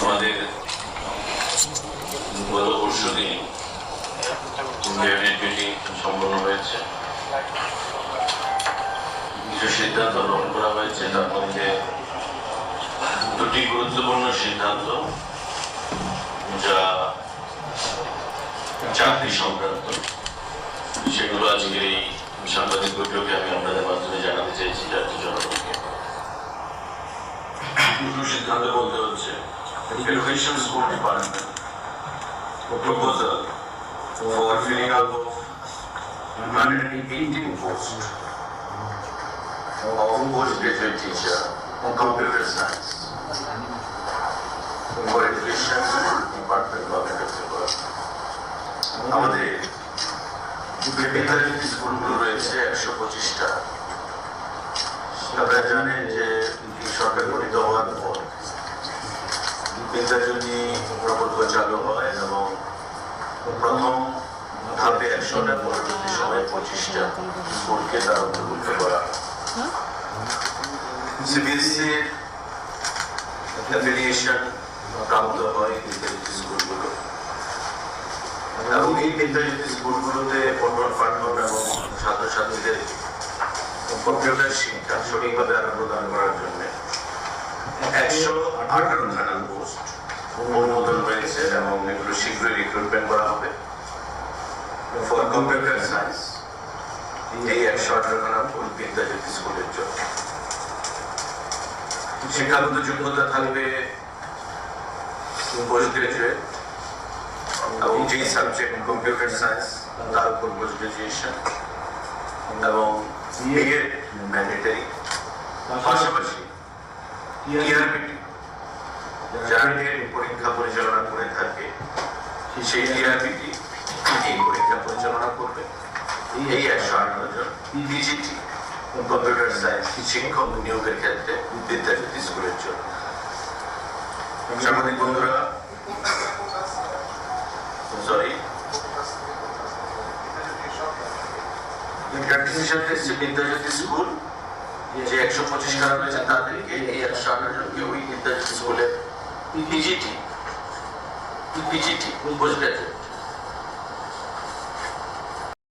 আমাদের গত পরশুদিন ক্যাবিনেট মিটিং সম্পন্ন হয়েছে। কিছু সিদ্ধান্ত গ্রহণ করা হয়েছে, তার মধ্যে দুটি গুরুত্বপূর্ণ সিদ্ধান্ত যা চাকরি সংক্রান্ত, সেগুলো আজকের এই সাংবাদিক বৈঠকে আমি আপনাদের মাধ্যমে জানাতে চাইছি জাতীয় জনগণকে। দুটো সিদ্ধান্ত বলতে হচ্ছে education school department proposal for filling up of 118 posts of postgraduate teacher on computer science for education department government of আমাদের বিদ্যালয় স্কুলগুলো রয়েছে 125টা। আপনারা জানেন যে সরকার গঠিত হওয়ার পর বিদ্যাজনী প্রকল্প চালু হয় এবং প্রথম ধাপে 100টা, পরবর্তী সময়ে 25টা স্কুলকে তার অন্তর্ভুক্ত করা। সিবিএসইর অ্যাফিলিয়েশন প্রাপ্ত হয় বিদ্যাজ্যোতি স্কুলগুলো এবং এই বিদ্যাজ্যোতি স্কুলগুলোতে পঠন-পাঠন এবং ছাত্রছাত্রীদের কম্পিউটার শিক্ষা সঠিকভাবে আরো প্রদান করার জন্য 118খানা পোস্ট অনুমোদন হয়েছে এবং এগুলো শীঘ্রই রিক্রুটমেন্ট করা হবে ফর কম্পিউটার সায়েন্স। এই 118খানা বিদ্যাজ্যোতি স্কুলের জন্য শিক্ষাগত যোগ্যতা থাকবে পোস্ট গ্রাজুয়েট এবং যে সাবজেক্ট কম্পিউটার সায়েন্স তার উপর পোস্ট গ্রাজুয়েশন এবং বিএ ম্যান্ডেটরি। পাশাপাশি টিআরবিটি যাদের পরীক্ষা পরিচালনা করে থাকে সেই টিআরবিটি এই পরীক্ষা পরিচালনা করবে। এই 118 জন পিজিটি কম্পিউটার সায়েন্স শিক্ষক নিয়োগের ক্ষেত্রে বিদ্যাজ্যোতি স্কুলের জন্য। সাংবাদিক বন্ধুরা, বিদ্যাজ্যোতি স্কুল যে 125খানা রয়েছে তাদেরকে এই 118 জনকে ওই বিদ্যাজ্যোতি স্কুলের পিজিটি পোস্ট গ্রাজুয়েট